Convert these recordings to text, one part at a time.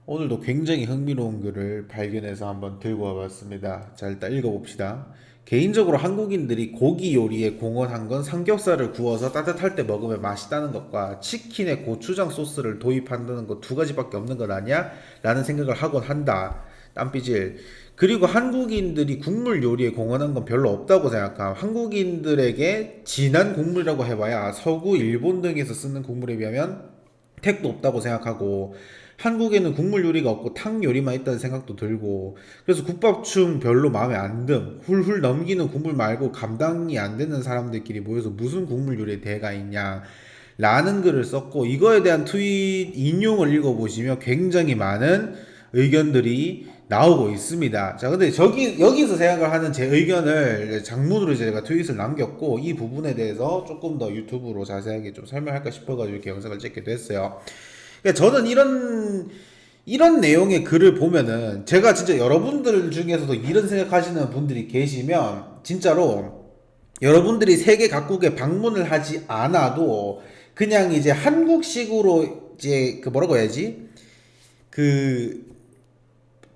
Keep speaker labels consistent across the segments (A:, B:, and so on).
A: 오늘도 굉장히 흥미로운 글을 발견해서 한번 들고 와봤습니다. 자, 일단 읽어봅시다. 개인적으로 한국인들이 고기 요리에 공헌한 건 삼겹살을 구워서 따뜻할 때 먹으면 맛있다는 것과 치킨에 고추장 소스를 도입한다는 것 두 가지밖에 없는 것 아니야? 라는 생각을 하곤 한다. 땀삐질. 그리고 한국인들이 국물 요리에 공헌한 건 별로 없다고 생각함. 한국인들에게 진한 국물이라고 해봐야 서구, 일본 등에서 쓰는 국물에 비하면 택도 없다고 생각하고, 한국에는 국물 요리가 없고 탕 요리만 있다는 생각도 들고, 그래서 국밥충 별로 마음에 안 듦. 훌훌 넘기는 국물 말고 감당이 안 되는 사람들끼리 모여서 무슨 국물 요리에 대가 있냐 라는 글을 썼고, 이거에 대한 트윗 인용을 읽어보시면 굉장히 많은 의견들이 나오고 있습니다. 자, 근데 여기서 생각을 하는 제 의견을 장문으로 제가 트윗을 남겼고, 이 부분에 대해서 조금 더 유튜브로 자세하게 좀 설명할까 싶어가지고 이렇게 영상을 찍게 됐어요. 그러니까 저는 이런 내용의 글을 보면은, 제가 진짜 여러분들 중에서도 이런 생각하시는 분들이 계시면 진짜로 여러분들이 세계 각국에 방문을 하지 않아도 그냥 이제 한국식으로 이제 그 뭐라고 해야지, 그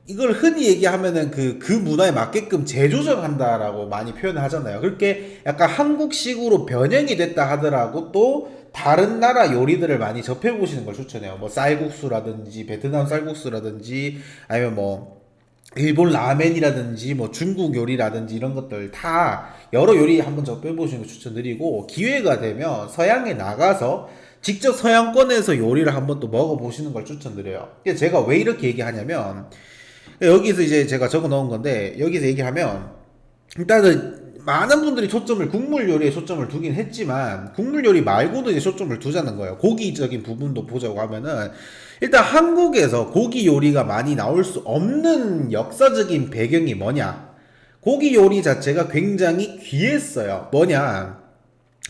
A: 이걸 흔히 얘기하면은 그 문화에 맞게끔 재조정한다라고 많이 표현을 하잖아요. 그렇게 약간 한국식으로 변형이 됐다 하더라고 또 다른 나라 요리들을 많이 접해보시는 걸 추천해요. 뭐 쌀국수라든지 베트남 쌀국수라든지 아니면 뭐 일본 라멘이라든지 뭐 중국 요리라든지 이런 것들 다 여러 요리 한번 접해보시는 걸 추천드리고, 기회가 되면 서양에 나가서 직접 서양권에서 요리를 한번 또 먹어보시는 걸 추천드려요. 제가 왜 이렇게 얘기하냐면, 여기서 이제 제가 적어 놓은 건데, 여기서 얘기하면 일단은 많은 분들이 초점을 국물 요리에 초점을 두긴 했지만 국물 요리 말고도 이제 초점을 두자는 거예요. 고기적인 부분도 보자고 하면은, 일단 한국에서 고기 요리가 많이 나올 수 없는 역사적인 배경이 뭐냐? 고기 요리 자체가 굉장히 귀했어요. 뭐냐?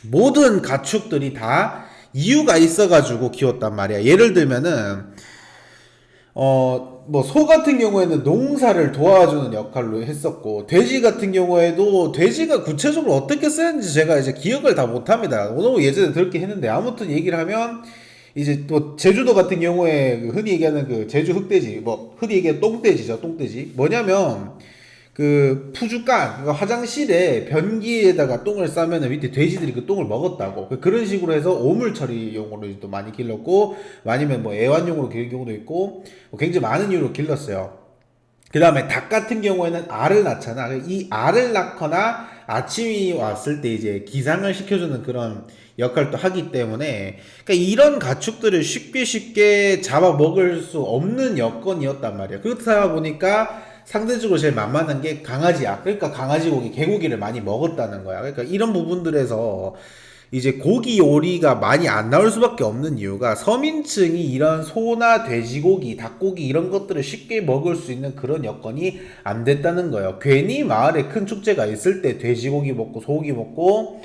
A: 모든 가축들이 다 이유가 있어가지고 키웠단 말이야. 예를 들면은 뭐, 소 같은 경우에는 농사를 도와주는 역할로 했었고, 돼지 같은 경우에도 돼지가 구체적으로 어떻게 쓰였는지 제가 이제 기억을 다 못합니다. 너무 예전에 들었긴 했는데, 아무튼 얘기를 하면, 이제 또 제주도 같은 경우에 그 흔히 얘기하는 그 제주 흑돼지, 뭐, 흔히 얘기하는 똥돼지죠, 똥돼지. 뭐냐면, 그 푸주간, 그러니까 화장실에 변기에다가 똥을 싸면 밑에 돼지들이 그 똥을 먹었다고, 그런 식으로 해서 오물 처리용으로 또 많이 길렀고, 아니면 뭐 애완용으로 기른 경우도 있고, 뭐 굉장히 많은 이유로 길렀어요. 그 다음에 닭 같은 경우에는 알을 낳잖아. 이 알을 낳거나 아침이 왔을 때 이제 기상을 시켜주는 그런 역할도 하기 때문에, 그러니까 이런 가축들을 쉽게 쉽게 잡아 먹을 수 없는 여건이었단 말이야. 그렇다 보니까 상대적으로 제일 만만한 게 강아지야. 그러니까 강아지 고기, 개고기를 많이 먹었다는 거야. 그러니까 이런 부분들에서 이제 고기 요리가 많이 안 나올 수밖에 없는 이유가, 서민층이 이런 소나 돼지고기, 닭고기 이런 것들을 쉽게 먹을 수 있는 그런 여건이 안 됐다는 거예요. 괜히 마을에 큰 축제가 있을 때 돼지고기 먹고 소고기 먹고,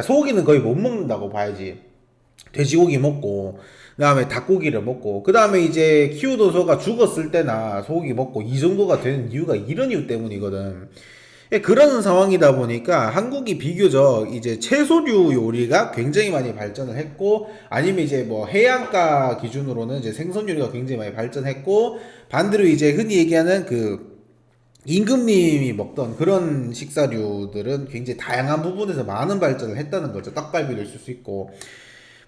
A: 소고기는 거의 못 먹는다고 봐야지. 돼지고기 먹고, 그 다음에 닭고기를 먹고, 그 다음에 이제 키우던 소가 죽었을 때나 소고기 먹고, 이 정도가 되는 이유가 이런 이유 때문이거든. 그런 상황이다 보니까 한국이 비교적 이제 채소류 요리가 굉장히 많이 발전을 했고, 아니면 이제 뭐 해안가 기준으로는 이제 생선 요리가 굉장히 많이 발전했고, 반대로 이제 흔히 얘기하는 그 임금님이 먹던 그런 식사류들은 굉장히 다양한 부분에서 많은 발전을 했다는 거죠. 떡갈비도 있을 수 있고.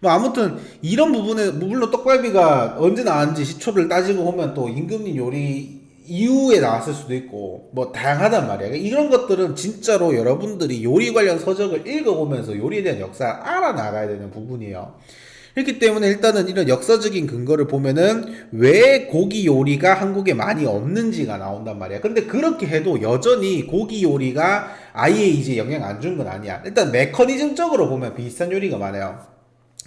A: 뭐 아무튼 이런 부분에, 물론 떡갈비가 언제 나왔는지 시초를 따지고 보면 또 임금님 요리 이후에 나왔을 수도 있고 뭐 다양하단 말이야. 이런 것들은 진짜로 여러분들이 요리 관련 서적을 읽어보면서 요리에 대한 역사를 알아나가야 되는 부분이에요. 그렇기 때문에 일단은 이런 역사적인 근거를 보면은 왜 고기 요리가 한국에 많이 없는지가 나온단 말이야. 근데 그렇게 해도 여전히 고기 요리가 아예 이제 영향 안 준 건 아니야. 일단 메커니즘적으로 보면 비슷한 요리가 많아요.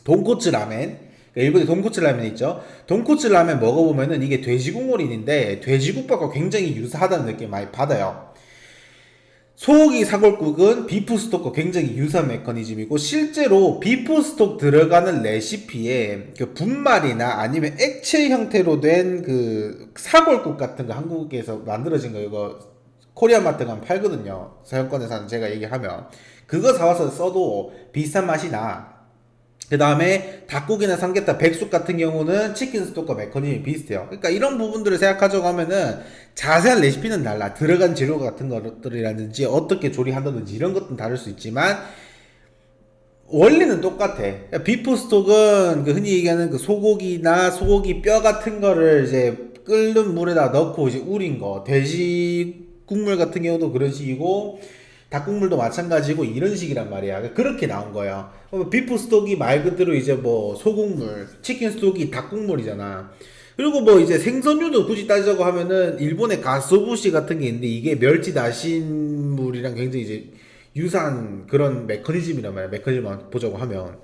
A: 돈코츠 라멘. 그러니까 일본에 돈코츠 라멘 있죠. 돈코츠 라멘 먹어보면은 이게 돼지국물인데 돼지국밥과 굉장히 유사하다는 느낌 많이 받아요. 소고기 사골국은 비프 스톡과 굉장히 유사한 메커니즘이고, 실제로 비프 스톡 들어가는 레시피에 그 분말이나 아니면 액체 형태로 된 그 사골국 같은 거 한국에서 만들어진 거, 이거 코리아 마트 가면 팔거든요. 서양권에서는 제가 얘기하면 그거 사와서 써도 비슷한 맛이 나. 그 다음에 닭고기나 삼계탕, 백숙 같은 경우는 치킨 스톡과 메커니즘이 비슷해요. 그러니까 이런 부분들을 생각하자고 하면은 자세한 레시피는 달라. 들어간 재료 같은 것들이라든지 어떻게 조리한다든지 이런 것들은 다를 수 있지만 원리는 똑같아. 그러니까 비프 스톡은 그 흔히 얘기하는 그 소고기나 소고기 뼈 같은 거를 이제 끓는 물에다 넣고 이제 우린 거. 돼지 국물 같은 경우도 그런 식이고 닭국물도 마찬가지고 이런 식이란 말이야. 그러니까 그렇게 나온 거야. 비프 스톡이 말 그대로 이제 뭐 소국물, 치킨 스톡이 닭국물이잖아. 그리고 뭐 이제 생선류도 굳이 따지자고 하면은 일본의 가소부시 같은 게 있는데 이게 멸치 나신물이랑 굉장히 이제 유사한 그런 메커니즘이란 말이야. 메커니즘만 보자고 하면.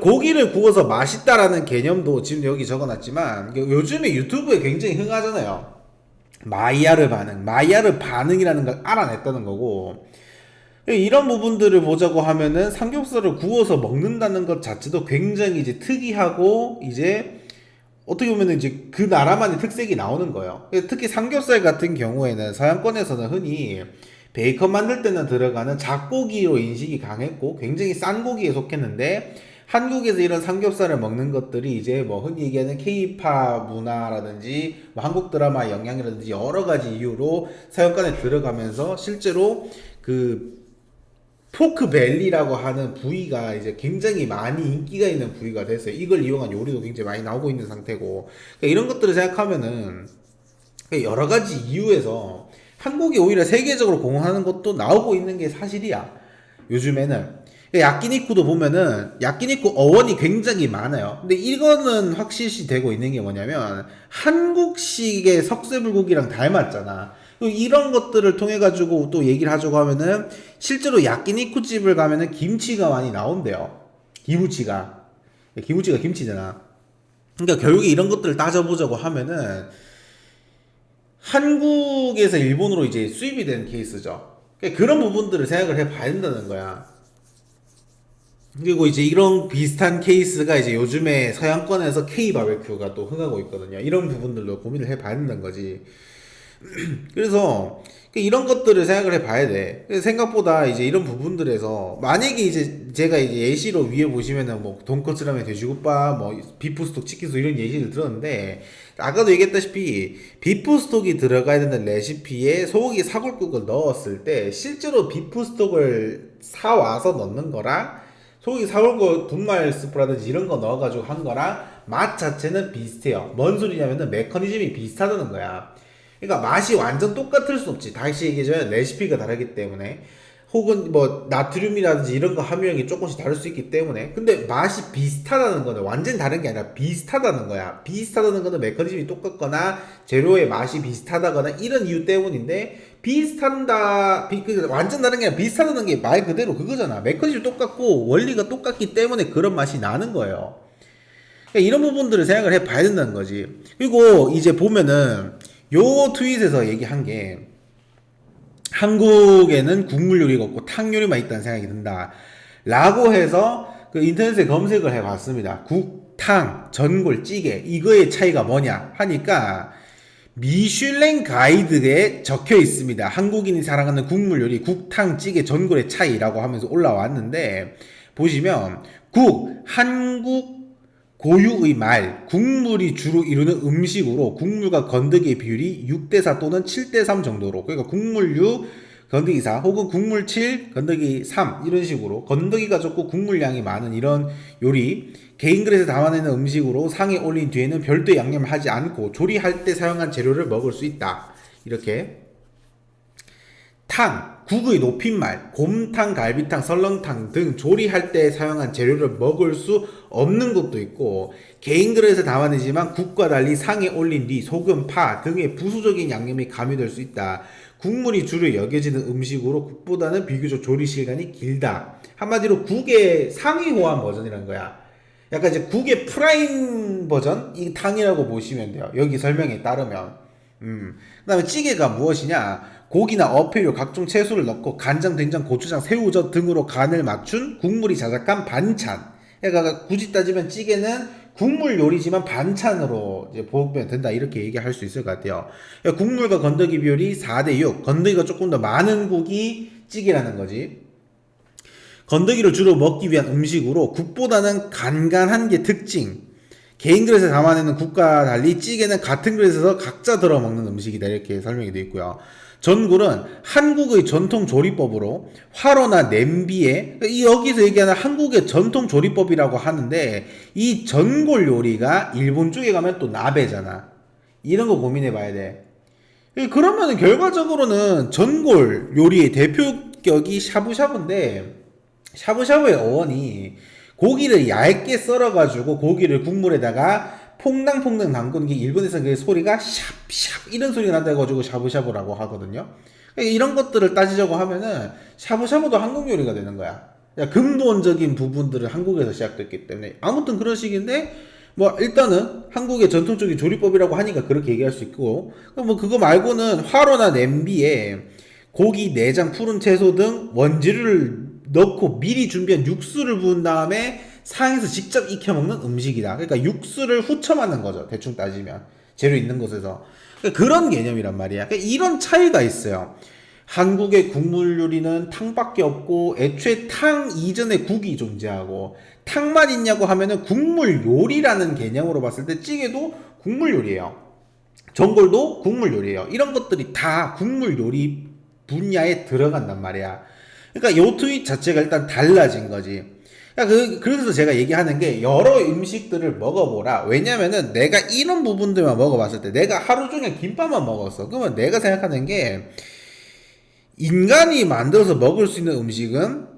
A: 고기를 구워서 맛있다라는 개념도 지금 여기 적어놨지만 요즘에 유튜브에 굉장히 흥하잖아요. 마이야르 반응이라는 걸 알아냈다는 거고 이런 부분들을 보자고 하면은 삼겹살을 구워서 먹는다는 것 자체도 굉장히 이제 특이하고 이제 어떻게 보면 이제 그 나라만의 특색이 나오는 거예요. 특히 삼겹살 같은 경우에는 서양권에서는 흔히 베이컨 만들 때는 들어가는 잡고기로 인식이 강했고 굉장히 싼 고기에 속했는데 한국에서 이런 삼겹살을 먹는 것들이 이제 뭐 흔히 얘기하는 케이팝 문화라든지 뭐 한국 드라마 영향이라든지 여러 가지 이유로 서양권에 들어가면서 실제로 그 포크 벨리라고 하는 부위가 이제 굉장히 많이 인기가 있는 부위가 됐어요. 이걸 이용한 요리도 굉장히 많이 나오고 있는 상태고 그러니까 이런 것들을 생각하면은 그러니까 여러 가지 이유에서 한국이 오히려 세계적으로 공헌하는 것도 나오고 있는 게 사실이야. 요즘에는 야끼니쿠도 보면은 야끼니쿠 어원이 굉장히 많아요. 근데 이거는 확실시 되고 있는 게 뭐냐면 한국식의 석쇠불고기랑 닮았잖아. 이런 것들을 통해 가지고 또 얘기를 하자고 하면은 실제로 야끼니쿠 집을 가면은 김치가 많이 나온대요. 기무치가 김치잖아. 그러니까 결국에 이런 것들을 따져보자고 하면은 한국에서 일본으로 이제 수입이 된 케이스죠. 그러니까 그런 부분들을 생각을 해봐야 된다는 거야. 그리고 이제 이런 비슷한 케이스가 이제 요즘에 서양권에서 K 바베큐가 또 흥하고 있거든요. 이런 부분들도 고민을 해봐야 된다는 거지. 그래서 이런 것들을 생각을 해봐야 돼. 생각보다 이제 이런 부분들에서 만약에 이제 제가 이제 예시로 위에 보시면은 뭐 돈코츠라면 돼지국밥, 뭐 비프스톡, 치킨스톡 이런 예시를 들었는데 아까도 얘기했다시피 비프스톡이 들어가야 되는 레시피에 소고기 사골국을 넣었을 때 실제로 비프스톡을 사 와서 넣는 거랑 소고기 사골국 분말 스프라든지 이런 거 넣어가지고 한 거랑 맛 자체는 비슷해요. 뭔 소리냐면은 메커니즘이 비슷하다는 거야. 그러니까 맛이 완전 똑같을 수 없지. 다시 얘기해줘야 레시피가 다르기 때문에. 혹은 뭐 나트륨이라든지 이런 거 함유량이 조금씩 다를 수 있기 때문에. 근데 맛이 비슷하다는 거는 완전 다른 게 아니라 비슷하다는 거야. 비슷하다는 거는 메커니즘이 똑같거나 재료의 맛이 비슷하다거나 이런 이유 때문인데 완전 다른 게 아니라 비슷하다는 게 말 그대로 그거잖아. 메커니즘이 똑같고 원리가 똑같기 때문에 그런 맛이 나는 거예요. 그러니까 이런 부분들을 생각을 해 봐야 된다는 거지. 그리고 이제 보면은 요 트윗에서 얘기한 게 한국에는 국물 요리가 없고 탕 요리만 있다는 생각이 든다. 라고 해서 그 인터넷에 검색을 해 봤습니다. 국, 탕, 전골, 찌개 이거의 차이가 뭐냐 하니까 미슐랭 가이드에 적혀 있습니다. 한국인이 사랑하는 국물 요리 국, 탕, 찌개, 전골의 차이라고 하면서 올라왔는데 보시면 국, 한국 고유의 말, 국물이 주로 이루는 음식으로 국물과 건더기의 비율이 6대4 또는 7대3 정도로 그러니까 국물 6, 건더기 4 혹은 국물 7, 건더기 3 이런 식으로 건더기가 적고 국물량이 많은 이런 요리 개인 그릇에 담아내는 음식으로 상에 올린 뒤에는 별도의 양념을 하지 않고 조리할 때 사용한 재료를 먹을 수 있다. 이렇게 탕, 국의 높임말, 곰탕, 갈비탕, 설렁탕 등 조리할 때 사용한 재료를 먹을 수 없는 것도 있고 개인 그릇에 담아내지만 국과 달리 상에 올린 뒤 소금, 파 등의 부수적인 양념이 가미될 수 있다. 국물이 주로 여겨지는 음식으로 국보다는 비교적 조리 시간이 길다. 한마디로 국의 상위 호환 버전이란 거야. 약간 이제 국의 프라임 버전? 이 탕이라고 보시면 돼요. 여기 설명에 따르면. 그 다음에 찌개가 무엇이냐? 고기나 어패류 각종 채소를 넣고 간장, 된장, 고추장, 새우젓 등으로 간을 맞춘 국물이 자작한 반찬. 그러니까 굳이 따지면 찌개는 국물 요리지만 반찬으로 이제 보면 된다 이렇게 얘기할 수 있을 것 같아요. 그러니까 국물과 건더기 비율이 4대6. 건더기가 조금 더 많은 국이 찌개라는 거지. 건더기를 주로 먹기 위한 음식으로 국보다는 간간한 게 특징. 개인 그릇에 담아내는 국과 달리 찌개는 같은 그릇에서 각자 들어 먹는 음식이다. 이렇게 설명이 되어 있고요. 전골은 한국의 전통 조리법으로 화로나 냄비에, 여기서 얘기하는 한국의 전통 조리법이라고 하는데, 이 전골 요리가 일본 쪽에 가면 또 나베잖아. 이런 거 고민해 봐야 돼. 그러면 결과적으로는 전골 요리의 대표격이 샤브샤브인데, 샤브샤브의 어원이 고기를 얇게 썰어가지고 고기를 국물에다가 퐁당퐁당 담그는 게 일본에서 그 소리가 샵샵 이런 소리가 난다고 가지고 샤브샤브라고 하거든요. 그러니까 이런 것들을 따지자고 하면은 샤브샤브도 한국 요리가 되는 거야. 근본적인 부분들은 한국에서 시작됐기 때문에 아무튼 그런 식인데, 뭐 일단은 한국의 전통적인 조리법이라고 하니까 그렇게 얘기할 수 있고, 뭐 그거 말고는 화로나 냄비에 고기, 내장, 푸른 채소 등 원재료를 넣고 미리 준비한 육수를 부은 다음에 상에서 직접 익혀 먹는 음식이다. 그러니까 육수를 후첨하는 거죠. 대충 따지면 재료 있는 곳에서. 그러니까 그런 개념이란 말이야. 그러니까 이런 차이가 있어요. 한국의 국물 요리는 탕밖에 없고, 애초에 탕 이전에 국이 존재하고, 탕만 있냐고 하면은 국물 요리라는 개념으로 봤을 때 찌개도 국물 요리예요. 전골도 국물 요리예요. 이런 것들이 다 국물 요리 분야에 들어간단 말이야. 그러니까 요 트윗 자체가 일단 달라진 거지. 그러니까 그래서 제가 얘기하는 게 여러 음식들을 먹어보라. 왜냐면은 내가 이런 부분들만 먹어봤을 때, 내가 하루 종일 김밥만 먹었어. 그러면 내가 생각하는 게, 인간이 만들어서 먹을 수 있는 음식은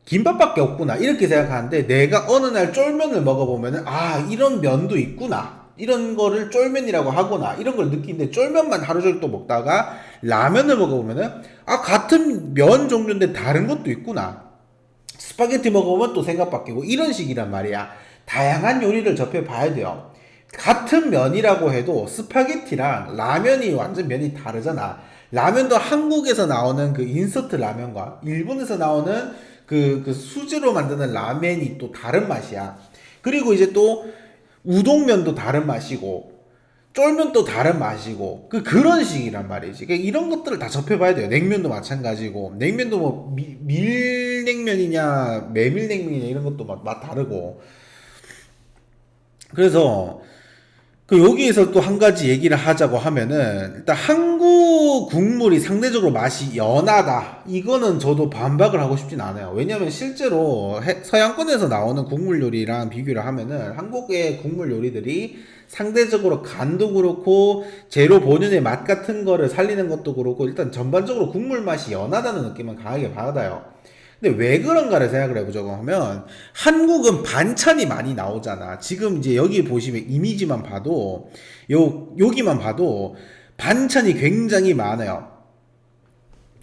A: 김밥밖에 없구나 이렇게 생각하는데, 내가 어느 날 쫄면을 먹어보면은 이런 면도 있구나, 이런 거를 쫄면이라고 하구나 이런 걸 느끼는데, 쫄면만 하루 종일 또 먹다가 라면을 먹어보면은 같은 면 종류인데 다른 것도 있구나, 스파게티 먹어보면 또 생각 바뀌고, 이런 식이란 말이야. 다양한 요리를 접해봐야 돼요. 같은 면이라고 해도 스파게티랑 라면이 완전 면이 다르잖아. 라면도 한국에서 나오는 그 인스턴트 라면과 일본에서 나오는 그 수제로 만드는 라면이 또 다른 맛이야. 그리고 이제 또 우동면도 다른 맛이고, 쫄면도 다른 맛이고, 그런 식이란 말이지. 그러니까 이런 것들을 다 접해봐야 돼요. 냉면도 마찬가지고, 냉면도 뭐 밀냉면이냐 메밀냉면이냐 이런 것도 맛 다르고. 그래서 여기에서 또 한 가지 얘기를 하자고 하면은, 일단 한국 국물이 상대적으로 맛이 연하다, 이거는 저도 반박을 하고 싶진 않아요. 왜냐면 실제로 서양권에서 나오는 국물 요리랑 비교를 하면은 한국의 국물 요리들이 상대적으로 간도 그렇고 재료 본연의 맛 같은 거를 살리는 것도 그렇고, 일단 전반적으로 국물 맛이 연하다는 느낌은 강하게 받아요. 근데 왜 그런가를 생각을 해보자고 하면, 한국은 반찬이 많이 나오잖아. 지금 이제 여기 보시면 이미지만 봐도, 여기만 봐도 반찬이 굉장히 많아요.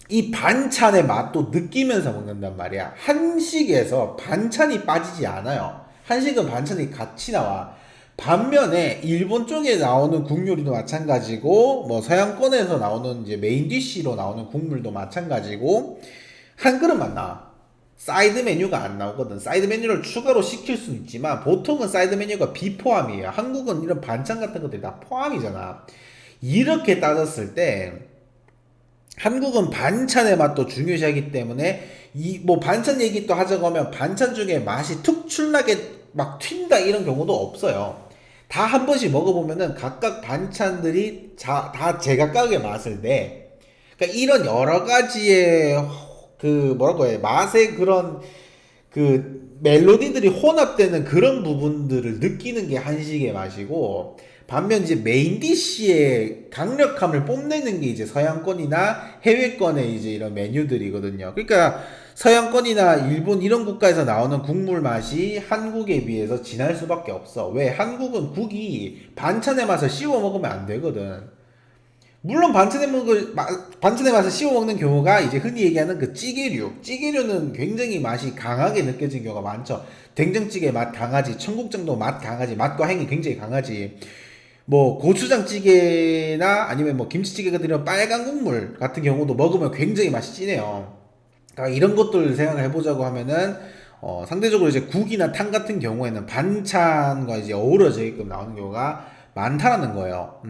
A: 이 반찬의 맛도 느끼면서 먹는단 말이야. 한식에서 반찬이 빠지지 않아요. 한식은 반찬이 같이 나와. 반면에 일본 쪽에 나오는 국요리도 마찬가지고, 뭐 서양권에서 나오는 이제 메인 디쉬로 나오는 국물도 마찬가지고, 한 그릇만 나와. 사이드 메뉴가 안 나오거든. 사이드 메뉴를 추가로 시킬 수는 있지만 보통은 사이드 메뉴가 비포함이에요. 한국은 이런 반찬 같은 것들이 다 포함이잖아. 이렇게 따졌을 때 한국은 반찬의 맛도 중요시하기 때문에, 이 뭐 반찬 얘기 또 하자고 하면 반찬 중에 맛이 특출나게 막 튄다 이런 경우도 없어요. 다 한 번씩 먹어보면은 각각 반찬들이 다 제각각의 맛을 내. 그러니까 이런 여러 가지의 뭐라고 해, 맛의 그런 멜로디들이 혼합되는 그런 부분들을 느끼는 게 한식의 맛이고, 반면 이제 메인 디쉬의 강력함을 뽐내는 게 이제 서양권이나 해외권의 이제 이런 메뉴들이거든요. 그러니까 서양권이나 일본 이런 국가에서 나오는 국물 맛이 한국에 비해서 진할 수밖에 없어. 왜? 한국은 국이 반찬의 맛을 씌워 먹으면 안 되거든. 물론 반찬의 맛을 씌워 먹는 경우가 이제 흔히 얘기하는 그 찌개류는 굉장히 맛이 강하게 느껴지는 경우가 많죠. 된장찌개 맛 강하지, 청국장도 맛 강하지, 맛과 향이 굉장히 강하지. 뭐 고추장찌개나 아니면 뭐 김치찌개 같은 이런 빨간 국물 같은 경우도 먹으면 굉장히 맛이 진해요. 그러니까 이런 것들을 생각을 해보자고 하면은, 상대적으로 이제 국이나 탕 같은 경우에는 반찬과 이제 어우러져게끔 나오는 경우가 많다라는 거예요.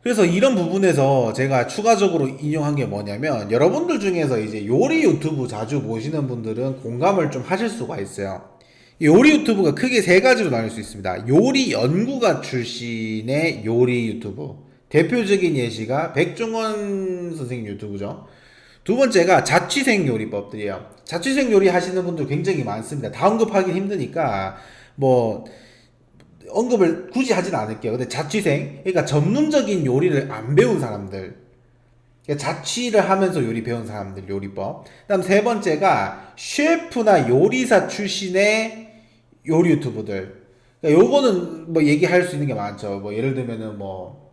A: 그래서 이런 부분에서 제가 추가적으로 인용한 게 뭐냐면, 여러분들 중에서 이제 요리 유튜브 자주 보시는 분들은 공감을 좀 하실 수가 있어요. 요리 유튜브가 크게 세 가지로 나눌 수 있습니다. 요리 연구가 출신의 요리 유튜브. 대표적인 예시가 백종원 선생님 유튜브죠. 두 번째가 자취생 요리법들이에요. 자취생 요리 하시는 분들 굉장히 많습니다. 다 언급하기 힘드니까 뭐 언급을 굳이 하진 않을게요. 근데 자취생, 그러니까 전문적인 요리를 안 배운 사람들, 그러니까 자취를 하면서 요리 배운 사람들 요리법. 그다음 세 번째가 셰프나 요리사 출신의 요리 유튜브들. 그러니까 요거는 뭐 얘기할 수 있는 게 많죠. 뭐 예를 들면은 뭐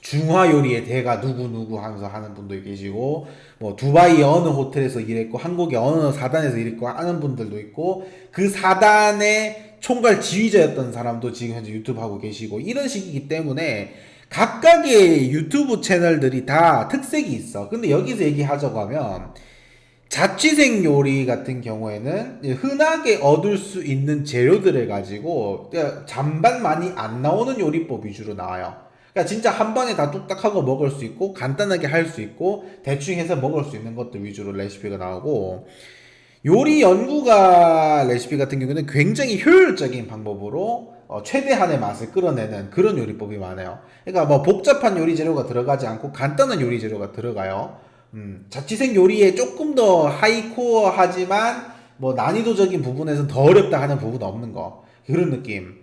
A: 중화 요리의 대가 누구 하면서 하는 분도 계시고, 뭐 두바이 어느 호텔에서 일했고 한국의 어느 사단에서 일했고 하는 분들도 있고, 그 사단의 총괄 지휘자였던 사람도 지금 현재 유튜브 하고 계시고, 이런 식이기 때문에 각각의 유튜브 채널들이 다 특색이 있어. 근데 여기서 얘기하자고 하면, 자취생 요리 같은 경우에는 흔하게 얻을 수 있는 재료들을 가지고 잔반 많이 안 나오는 요리법 위주로 나와요. 그러니까 진짜 한 번에 다 뚝딱 하고 먹을 수 있고, 간단하게 할 수 있고, 대충 해서 먹을 수 있는 것들 위주로 레시피가 나오고, 요리 연구가 레시피 같은 경우는 굉장히 효율적인 방법으로 최대한의 맛을 끌어내는 그런 요리법이 많아요. 그러니까 뭐 복잡한 요리 재료가 들어가지 않고 간단한 요리 재료가 들어가요. 자취생 요리에 조금 더 하이코어 하지만 뭐 난이도적인 부분에서 더 어렵다 하는 부분 없는 거. 그런 느낌.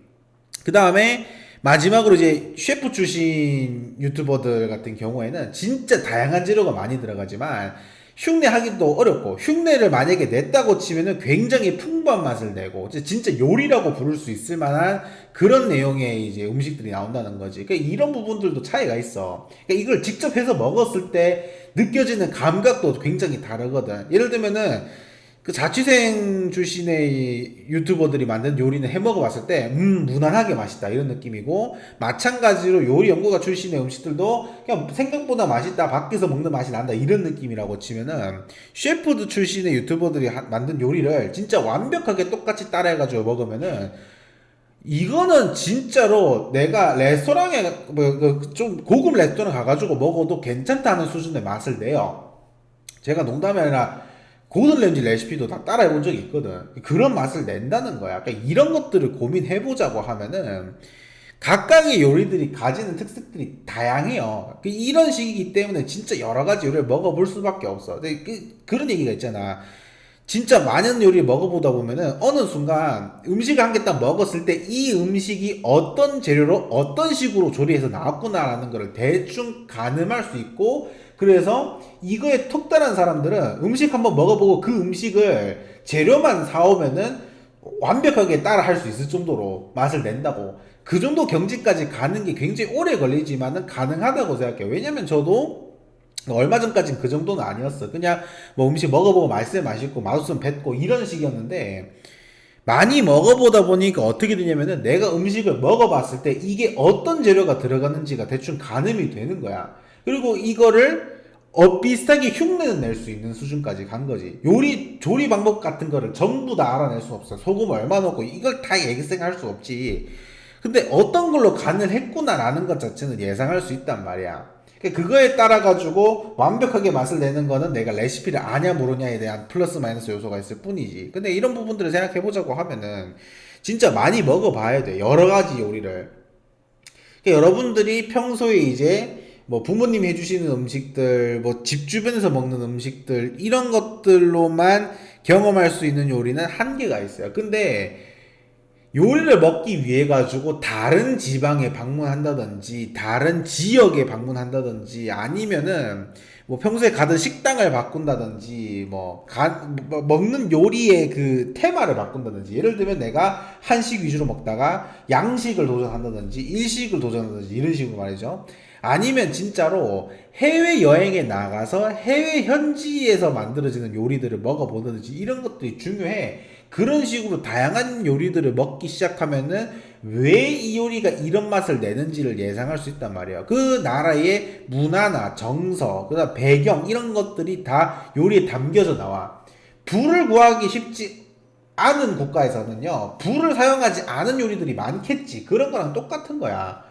A: 그 다음에 마지막으로 이제 셰프 출신 유튜버들 같은 경우에는 진짜 다양한 재료가 많이 들어가지만 흉내하기도 어렵고, 흉내를 만약에 냈다고 치면은 굉장히 풍부한 맛을 내고 진짜 요리라고 부를 수 있을 만한 그런 내용의 이제 음식들이 나온다는 거지. 그러니까 이런 부분들도 차이가 있어. 그러니까 이걸 직접 해서 먹었을 때 느껴지는 감각도 굉장히 다르거든. 예를 들면은 그 자취생 출신의 유튜버들이 만든 요리는 해 먹어봤을 때 무난하게 맛있다 이런 느낌이고, 마찬가지로 요리 연구가 출신의 음식들도 그냥 생각보다 맛있다, 밖에서 먹는 맛이 난다 이런 느낌이라고 치면은, 셰프드 출신의 유튜버들이 만든 요리를 진짜 완벽하게 똑같이 따라해가지고 먹으면은, 이거는 진짜로 내가 레스토랑에 뭐좀 고급 레스토랑 가가지고 먹어도 괜찮다는 수준의 맛을 내요. 제가 농담이 아니라 고든 램지 레시피도 다 따라해 본 적이 있거든. 그런 맛을 낸다는 거야. 그러니까 이런 것들을 고민해보자고 하면은 각각의 요리들이 가지는 특색들이 다양해요. 이런 식이기 때문에 진짜 여러 가지 요리를 먹어볼 수밖에 없어. 근데 그런 얘기가 있잖아. 진짜 많은 요리를 먹어보다 보면은 어느 순간 음식을 한 개 딱 먹었을 때 이 음식이 어떤 재료로 어떤 식으로 조리해서 나왔구나라는 거를 대충 가늠할 수 있고, 그래서 이거에 톡 따른 사람들은 음식 한번 먹어보고 그 음식을 재료만 사오면은 완벽하게 따라 할 수 있을 정도로 맛을 낸다고. 그 정도 경지까지 가는 게 굉장히 오래 걸리지만은 가능하다고 생각해요. 왜냐면 저도 얼마 전까진 그 정도는 아니었어. 그냥 뭐 음식 먹어보고 맛있으면 맛있고 맛없으면 뱉고 이런 식이었는데, 많이 먹어보다 보니까 어떻게 되냐면은 내가 음식을 먹어봤을 때 이게 어떤 재료가 들어가는지가 대충 가늠이 되는 거야. 그리고 이거를 비슷하게 흉내는 낼 수 있는 수준까지 간 거지. 조리 방법 같은 거를 전부 다 알아낼 수 없어. 소금 얼마 넣고 이걸 다 예상할 수 없지. 근데 어떤 걸로 간을 했구나라는 것 자체는 예상할 수 있단 말이야. 그거에 따라 가지고 완벽하게 맛을 내는 거는 내가 레시피를 아냐 모르냐에 대한 플러스 마이너스 요소가 있을 뿐이지. 근데 이런 부분들을 생각해 보자고 하면은 진짜 많이 먹어봐야 돼. 여러 가지 요리를. 그러니까 여러분들이 평소에 이제 뭐 부모님이 해주시는 음식들, 뭐 집 주변에서 먹는 음식들, 이런 것들로만 경험할 수 있는 요리는 한계가 있어요. 근데 요리를 먹기 위해 가지고 다른 지방에 방문한다든지 다른 지역에 방문한다든지 아니면은 뭐 평소에 가던 식당을 바꾼다든지 뭐 먹는 요리의 그 테마를 바꾼다든지, 예를 들면 내가 한식 위주로 먹다가 양식을 도전한다든지 일식을 도전한다든지 이런 식으로 말이죠. 아니면 진짜로 해외 여행에 나가서 해외 현지에서 만들어지는 요리들을 먹어보든지 이런 것들이 중요해. 그런 식으로 다양한 요리들을 먹기 시작하면은 왜 이 요리가 이런 맛을 내는지를 예상할 수 있단 말이에요. 그 나라의 문화나 정서, 그다음 배경 이런 것들이 다 요리에 담겨져 나와. 불을 구하기 쉽지 않은 국가에서는요, 불을 사용하지 않은 요리들이 많겠지. 그런 거랑 똑같은 거야.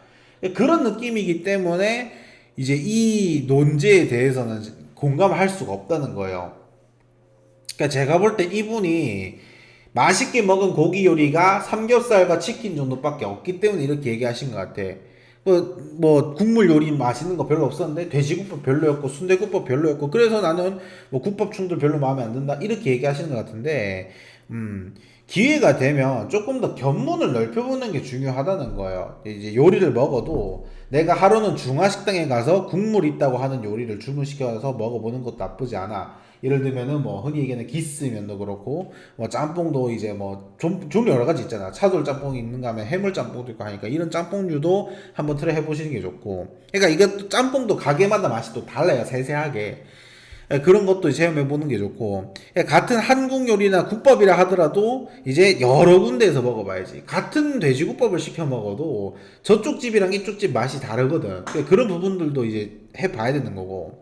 A: 그런 느낌이기 때문에 이제 이 논제에 대해서는 공감할 수가 없다는 거예요. 그러니까 제가 볼 때 이분이 맛있게 먹은 고기 요리가 삼겹살과 치킨 정도밖에 없기 때문에 이렇게 얘기하신 것 같아. 뭐 국물 요리 맛있는 거 별로 없었는데 돼지국밥 별로였고 순대국밥 별로였고 그래서 나는 뭐 국밥충들 별로 마음에 안 든다 이렇게 얘기하시는 것 같은데 기회가 되면 조금 더 견문을 넓혀보는 게 중요하다는 거예요. 이제 요리를 먹어도 내가 하루는 중화식당에 가서 국물 있다고 하는 요리를 주문시켜서 먹어보는 것도 나쁘지 않아. 예를 들면은 뭐 흔히 얘기하는 기스면도 그렇고 뭐 짬뽕도 이제 뭐 종류 여러 가지 있잖아. 차돌 짬뽕이 있는가 하면 해물 짬뽕도 있고 하니까 이런 짬뽕류도 한번 트라이 해보시는 게 좋고. 그러니까 이것도 짬뽕도 가게마다 맛이 또 달라요. 세세하게. 그런 것도 체험해 보는 게 좋고 같은 한국 요리나 국밥이라 하더라도 이제 여러 군데에서 먹어봐야지. 같은 돼지국밥을 시켜 먹어도 저쪽 집이랑 이쪽 집 맛이 다르거든. 그런 부분들도 이제 해봐야 되는 거고.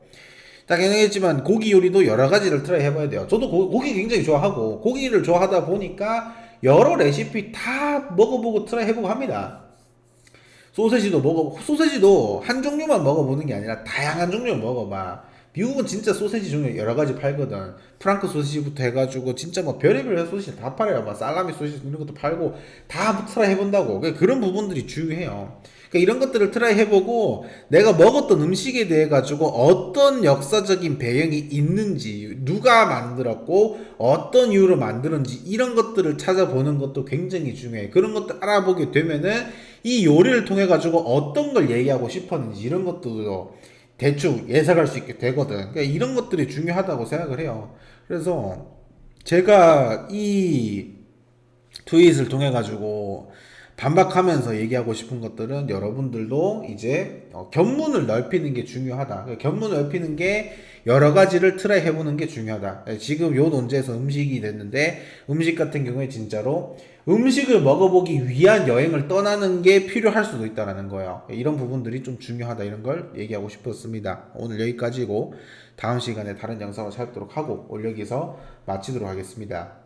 A: 딱 얘기했지만 고기 요리도 여러 가지를 트라이 해봐야 돼요. 저도 고기 굉장히 좋아하고 고기를 좋아하다 보니까 여러 레시피 다 먹어보고 트라이 해보고 합니다. 소세지도 한 종류만 먹어보는 게 아니라 다양한 종류를 먹어봐. 미국은 진짜 소세지 종류 여러 가지 팔거든. 프랑크 소시지부터 해가지고 진짜 뭐 별의별 소시지 다 팔아요. 막 살라미 소시지 이런 것도 팔고 다 트라이 해본다고. 그런 부분들이 중요해요. 그러니까 이런 것들을 트라이 해보고 내가 먹었던 음식에 대해 가지고 어떤 역사적인 배경이 있는지 누가 만들었고 어떤 이유로 만들었는지 이런 것들을 찾아보는 것도 굉장히 중요해. 그런 것들 알아보게 되면은 이 요리를 통해 가지고 어떤 걸 얘기하고 싶었는지 이런 것도 대충 예상할 수 있게 되거든. 그러니까 이런 것들이 중요하다고 생각을 해요. 그래서 제가 이 트윗을 통해 가지고 반박하면서 얘기하고 싶은 것들은 여러분들도 이제 견문을 넓히는 게 중요하다. 견문을 넓히는 게 여러 가지를 트라이 해보는 게 중요하다. 지금 요 논제에서 음식이 됐는데 음식 같은 경우에 진짜로 음식을 먹어보기 위한 여행을 떠나는 게 필요할 수도 있다라는 거예요. 이런 부분들이 좀 중요하다 이런 걸 얘기하고 싶었습니다. 오늘 여기까지고 다음 시간에 다른 영상을 찾도록 하고 오늘 여기서 마치도록 하겠습니다.